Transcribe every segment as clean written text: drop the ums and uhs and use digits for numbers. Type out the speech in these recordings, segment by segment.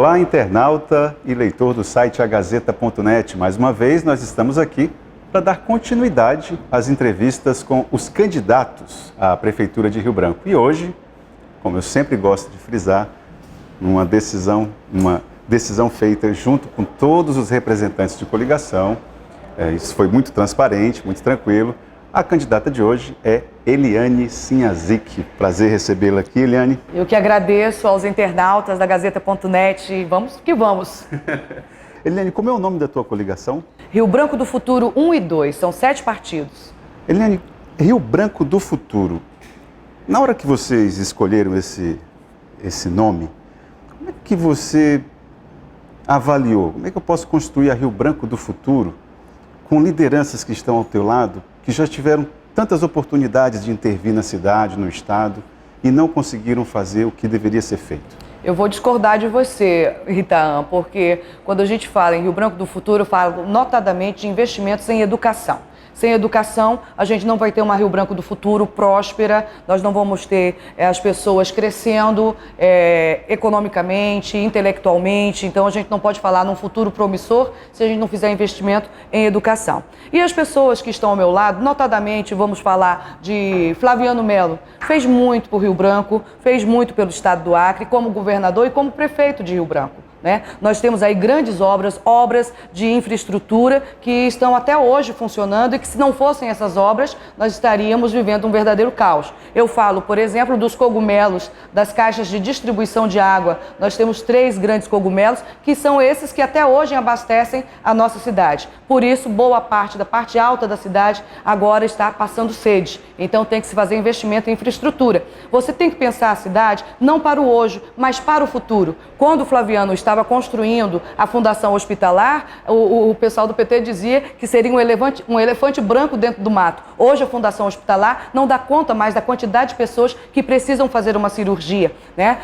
Olá, internauta e leitor do site agazeta.net. Mais uma vez, nós estamos aqui para dar continuidade às entrevistas com os candidatos à Prefeitura de Rio Branco. E hoje, como eu sempre gosto de frisar, uma decisão feita junto com todos os representantes de coligação. Isso foi muito transparente, muito tranquilo. A candidata de hoje é Eliane Sinhazic. Prazer recebê-la aqui, Eliane. Eu que agradeço aos internautas da Gazeta.net. Vamos que vamos. Eliane, como é o nome da tua coligação? Rio Branco do Futuro 1 e 2, são 7 partidos. Eliane, Rio Branco do Futuro. Na hora que vocês escolheram esse nome, como é que você avaliou? Como é que eu posso construir a Rio Branco do Futuro com lideranças que estão ao teu lado, que já tiveram tantas oportunidades de intervir na cidade, no estado, e não conseguiram fazer o que deveria ser feito? Eu vou discordar de você, Rita, porque quando a gente fala em Rio Branco do Futuro, eu falo notadamente de investimentos em educação. Sem educação, a gente não vai ter uma Rio Branco do futuro próspera, nós não vamos ter as pessoas crescendo economicamente, intelectualmente, então a gente não pode falar num futuro promissor se a gente não fizer investimento em educação. E as pessoas que estão ao meu lado, notadamente, vamos falar de Flaviano Melo, fez muito por Rio Branco, fez muito pelo estado do Acre, como governador e como prefeito de Rio Branco. Nós temos aí grandes obras de infraestrutura que estão até hoje funcionando e que, se não fossem essas obras, nós estaríamos vivendo um verdadeiro caos. Eu falo, por exemplo, dos cogumelos, das caixas de distribuição de água. Nós temos 3 grandes cogumelos que são esses que até hoje abastecem a nossa cidade. Por isso, boa parte da parte alta da cidade agora está passando sede. Então tem que se fazer investimento em infraestrutura. Você tem que pensar a cidade não para o hoje, mas para o futuro. Quando o Flaviano estava construindo a Fundação Hospitalar, o pessoal do PT dizia que seria um elefante branco dentro do mato. Hoje a Fundação Hospitalar não dá conta mais da quantidade de pessoas que precisam fazer uma cirurgia.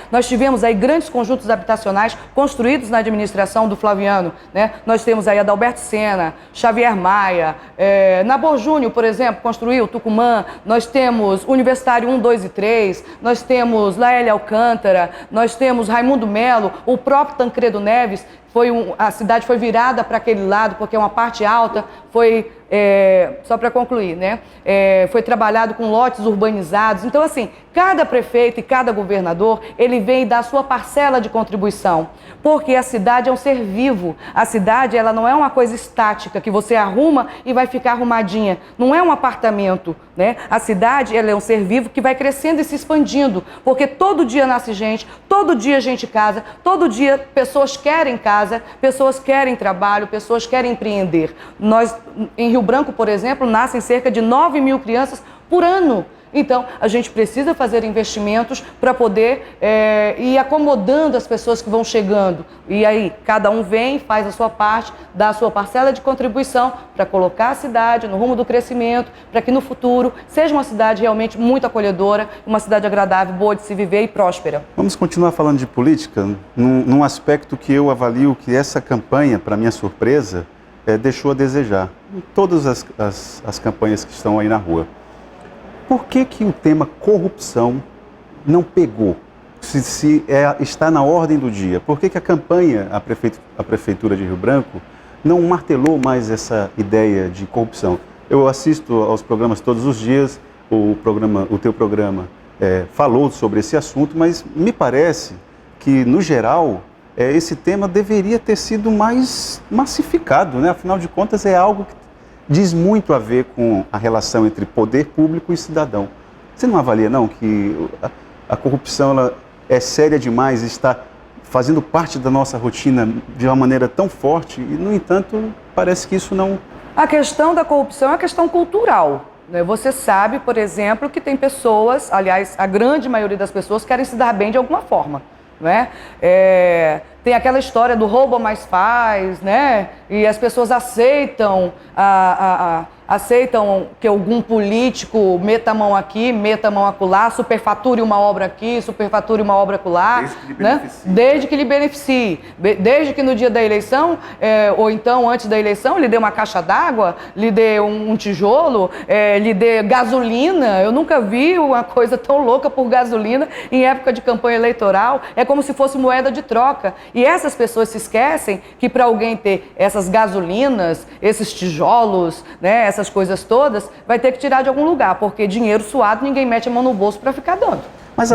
Nós tivemos aí grandes conjuntos habitacionais construídos na administração do Flaviano. Nós temos aí Adalberto Senna, Xavier Maia, Nabor Júnior, por exemplo, construiu Tucumã. Nós temos Universitário 1, 2 e 3, nós temos Laélia Alcântara, nós temos Raimundo Melo, o próprio Tancredo Neves, a cidade foi virada para aquele lado, porque uma parte alta foi, só para concluir, foi trabalhado com lotes urbanizados. Então, assim, cada prefeito e cada governador, ele vem dar a sua parcela de contribuição, porque a cidade é um ser vivo. A cidade, ela não é uma coisa estática, que você arruma e vai ficar arrumadinha. Não é um apartamento, A cidade, ela é um ser vivo que vai crescendo e se expandindo, porque todo dia nasce gente, todo dia gente casa, todo dia pessoas querem casa, pessoas querem trabalho, pessoas querem empreender. Nós, em Rio Branco, por exemplo, nascem cerca de 9 mil crianças por ano. Então, a gente precisa fazer investimentos para poder ir acomodando as pessoas que vão chegando. E aí, cada um vem, faz a sua parte, dá a sua parcela de contribuição para colocar a cidade no rumo do crescimento, para que no futuro seja uma cidade realmente muito acolhedora, uma cidade agradável, boa de se viver e próspera. Vamos continuar falando de política, num aspecto que eu avalio que essa campanha, para minha surpresa, deixou a desejar. Em todas as campanhas que estão aí na rua. Por que o tema corrupção não pegou? Se está na ordem do dia, por que a campanha, a Prefeitura de Rio Branco, não martelou mais essa ideia de corrupção? Eu assisto aos programas todos os dias, o teu programa falou sobre esse assunto, mas me parece que, no geral, esse tema deveria ter sido mais massificado, Afinal de contas, é algo que diz muito a ver com a relação entre poder público e cidadão. Você não avalia, não, que a corrupção ela é séria demais, está fazendo parte da nossa rotina de uma maneira tão forte e, no entanto, parece que isso não... A questão da corrupção é uma questão cultural. Você sabe, por exemplo, que tem pessoas, aliás, a grande maioria das pessoas querem se dar bem de alguma forma. Tem aquela história do rouba mais faz, E as pessoas aceitam aceitam que algum político meta a mão aqui, meta a mão acolá, superfature uma obra aqui, superfature uma obra acolá, desde que lhe beneficie. Desde que no dia da eleição, ou então antes da eleição, lhe dê uma caixa d'água, lhe dê um tijolo, lhe dê gasolina. Eu nunca vi uma coisa tão louca por gasolina em época de campanha eleitoral. É como se fosse moeda de troca. E essas pessoas se esquecem que para alguém ter essas gasolinas, esses tijolos, né, essas coisas todas, vai ter que tirar de algum lugar, porque dinheiro suado ninguém mete a mão no bolso para ficar dando. Mas,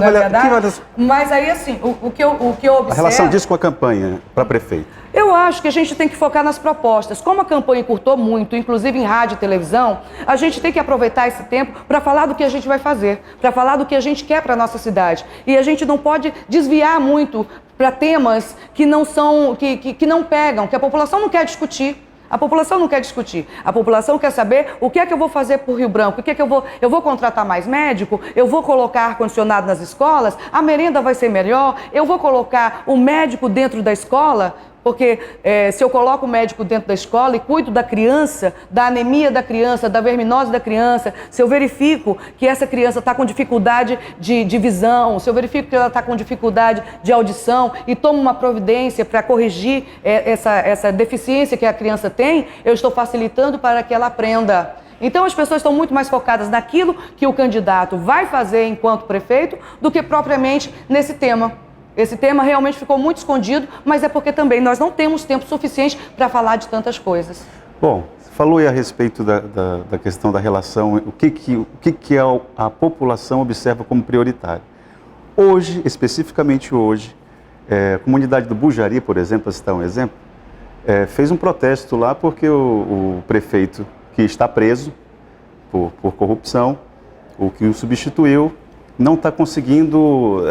Mas aí, assim, o que eu observo... A relação disso com a campanha para prefeito? Eu acho que a gente tem que focar nas propostas. Como a campanha encurtou muito, inclusive em rádio e televisão, a gente tem que aproveitar esse tempo para falar do que a gente vai fazer, para falar do que a gente quer para a nossa cidade. E a gente não pode desviar muito para temas que não são, que não pegam, que a população não quer discutir. A população não quer discutir. A população quer saber o que é que eu vou fazer por Rio Branco, o que é que eu vou contratar mais médico, eu vou colocar ar-condicionado nas escolas, a merenda vai ser melhor, eu vou colocar o médico dentro da escola, porque se eu coloco o médico dentro da escola e cuido da criança, da anemia da criança, da verminose da criança, se eu verifico que essa criança está com dificuldade de visão, se eu verifico que ela está com dificuldade de audição e tomo uma providência para corrigir essa deficiência que a criança tem, eu estou facilitando para que ela aprenda. Então as pessoas estão muito mais focadas naquilo que o candidato vai fazer enquanto prefeito do que propriamente nesse tema. Esse tema realmente ficou muito escondido, mas é porque também nós não temos tempo suficiente para falar de tantas coisas. Bom, você falou aí a respeito da questão da relação, o que a população observa como prioritário. Hoje, especificamente hoje, a comunidade do Bujari, por exemplo, para citar um exemplo, fez um protesto lá porque o prefeito que está preso por corrupção, o que o substituiu, não está conseguindo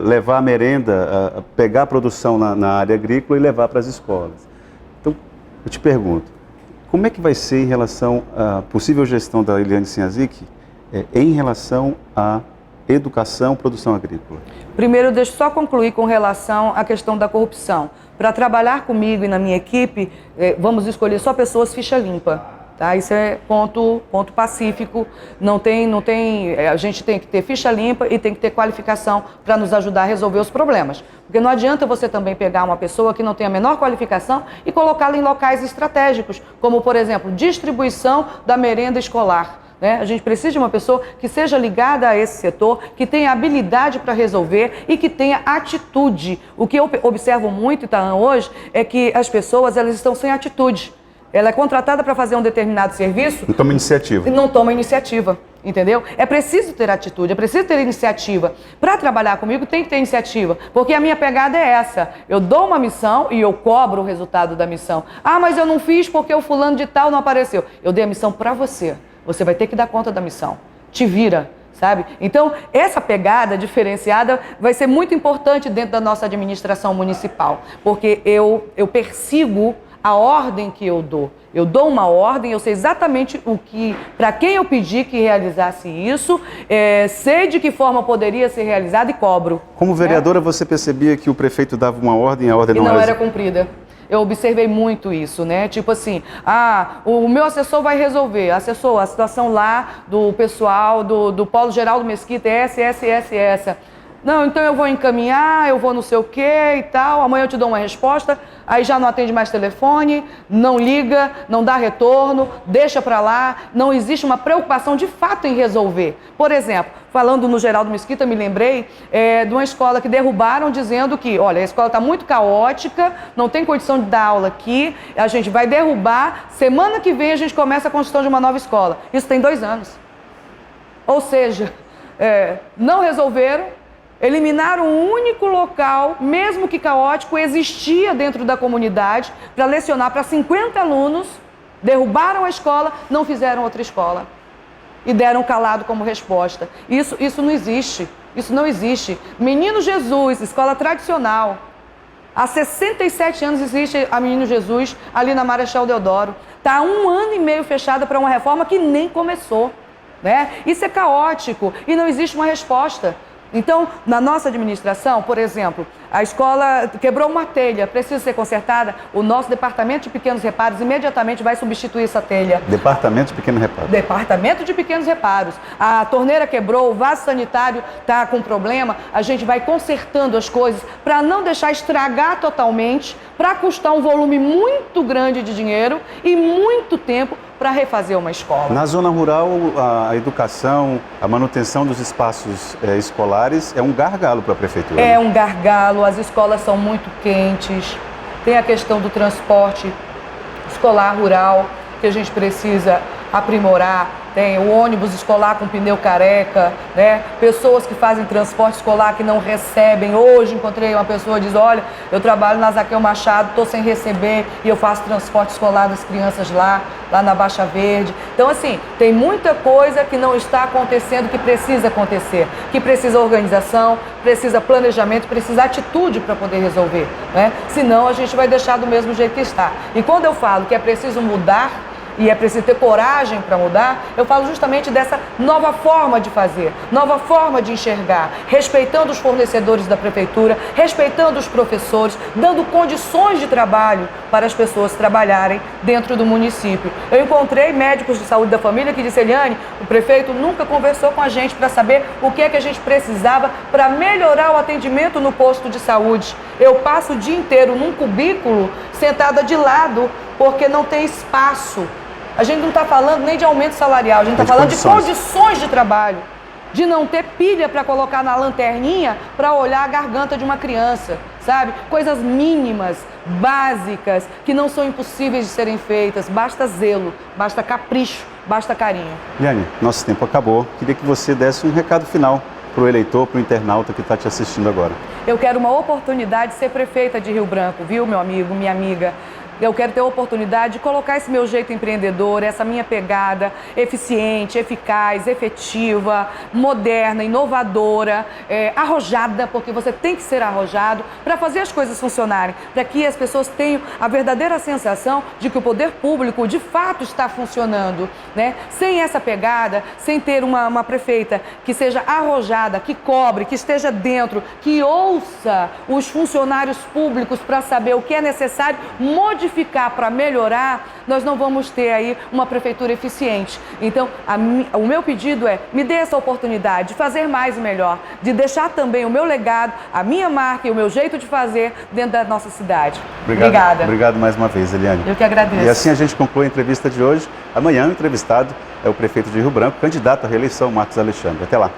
levar a merenda, pegar a produção na área agrícola e levar para as escolas. Então, eu te pergunto, como é que vai ser em relação à possível gestão da Eliane Sinhazic em relação à educação e produção agrícola? Primeiro, deixa eu só concluir com relação à questão da corrupção. Para trabalhar comigo e na minha equipe, vamos escolher só pessoas ficha limpa. Tá? Isso é ponto pacífico, a gente tem que ter ficha limpa e tem que ter qualificação para nos ajudar a resolver os problemas. Porque não adianta você também pegar uma pessoa que não tem a menor qualificação e colocá-la em locais estratégicos, como, por exemplo, distribuição da merenda escolar. Né? A gente precisa de uma pessoa que seja ligada a esse setor, que tenha habilidade para resolver e que tenha atitude. O que eu observo muito, Itaã, hoje, é que as pessoas elas estão sem atitude. Ela é contratada para fazer um determinado serviço... Não toma iniciativa. Não toma iniciativa, entendeu? É preciso ter atitude, é preciso ter iniciativa. Para trabalhar comigo tem que ter iniciativa, porque a minha pegada é essa. Eu dou uma missão e eu cobro o resultado da missão. Ah, mas eu não fiz porque o fulano de tal não apareceu. Eu dei a missão para você. Você vai ter que dar conta da missão. Te vira, sabe? Então, essa pegada diferenciada vai ser muito importante dentro da nossa administração municipal, porque eu persigo a ordem que eu dou. Eu dou uma ordem, eu sei exatamente para quem eu pedi que realizasse isso, sei de que forma poderia ser realizado e cobro. Como vereadora, você percebia que o prefeito dava uma ordem e a ordem não era cumprida. Eu observei muito isso, né? Tipo assim, o meu assessor vai resolver. Assessor, a situação lá do pessoal do Polo Geraldo Mesquita é essa. Não, então eu vou encaminhar, eu vou não sei o quê e tal, amanhã eu te dou uma resposta, aí já não atende mais telefone, não liga, não dá retorno, deixa pra lá, não existe uma preocupação de fato em resolver. Por exemplo, falando no Geraldo Mesquita, me lembrei de uma escola que derrubaram dizendo que, olha, a escola está muito caótica, não tem condição de dar aula aqui, a gente vai derrubar, semana que vem a gente começa a construção de uma nova escola. Isso tem 2 anos. Ou seja, não resolveram, eliminaram um único local, mesmo que caótico, existia dentro da comunidade para lecionar para 50 alunos, derrubaram a escola, não fizeram outra escola e deram calado como resposta. Isso não existe, isso não existe. Menino Jesus, escola tradicional. Há 67 anos existe a Menino Jesus ali na Marechal Deodoro. Está há 1 ano e meio fechada para uma reforma que nem começou, né? Isso é caótico e não existe uma resposta. Então, na nossa administração, por exemplo, a escola quebrou uma telha, precisa ser consertada, o nosso departamento de pequenos reparos imediatamente vai substituir essa telha. Departamento de pequenos reparos. Departamento de pequenos reparos. A torneira quebrou, o vaso sanitário está com problema, a gente vai consertando as coisas para não deixar estragar totalmente, para custar um volume muito grande de dinheiro e muito tempo para refazer uma escola. Na zona rural, a educação, a manutenção dos espaços escolares é um gargalo para a prefeitura. É um gargalo. falou, as escolas são muito quentes, tem a questão do transporte escolar rural, que a gente precisa aprimorar, tem o ônibus escolar com pneu careca, né? Pessoas que fazem transporte escolar que não recebem. Hoje encontrei uma pessoa que diz, olha, eu trabalho na Zaqueu Machado, estou sem receber e eu faço transporte escolar das crianças lá na Baixa Verde. Então, assim, tem muita coisa que não está acontecendo, que precisa acontecer, que precisa organização, precisa planejamento, precisa atitude para poder resolver, né? Senão a gente vai deixar do mesmo jeito que está. E quando eu falo que é preciso mudar, e é preciso ter coragem para mudar, eu falo justamente dessa nova forma de fazer, nova forma de enxergar, respeitando os fornecedores da prefeitura, respeitando os professores, dando condições de trabalho para as pessoas trabalharem dentro do município. Eu encontrei médicos de saúde da família que disseram, Eliane, o prefeito nunca conversou com a gente para saber o que é que a gente precisava para melhorar o atendimento no posto de saúde. Eu passo o dia inteiro num cubículo, sentada de lado, porque não tem espaço. A gente não está falando nem de aumento salarial, a gente está falando de condições de trabalho, de não ter pilha para colocar na lanterninha para olhar a garganta de uma criança, sabe? Coisas mínimas, básicas, que não são impossíveis de serem feitas. Basta zelo, basta capricho, basta carinho. Eliane, nosso tempo acabou. Queria que você desse um recado final para o eleitor, para o internauta que está te assistindo agora. Eu quero uma oportunidade de ser prefeita de Rio Branco, viu, meu amigo, minha amiga? Eu quero ter a oportunidade de colocar esse meu jeito empreendedor, essa minha pegada eficiente, eficaz, efetiva, moderna, inovadora, arrojada, porque você tem que ser arrojado para fazer as coisas funcionarem, para que as pessoas tenham a verdadeira sensação de que o poder público de fato está funcionando, né? Sem essa pegada, sem ter uma prefeita que seja arrojada, que cobre, que esteja dentro, que ouça os funcionários públicos para saber o que é necessário modificar para melhorar, nós não vamos ter aí uma prefeitura eficiente. Então, o meu pedido é, me dê essa oportunidade de fazer mais e melhor, de deixar também o meu legado, a minha marca e o meu jeito de fazer dentro da nossa cidade. Obrigada. Obrigado mais uma vez, Eliane. Eu que agradeço. E assim a gente conclui a entrevista de hoje. Amanhã o entrevistado é o prefeito de Rio Branco, candidato à reeleição, Marcos Alexandre. Até lá.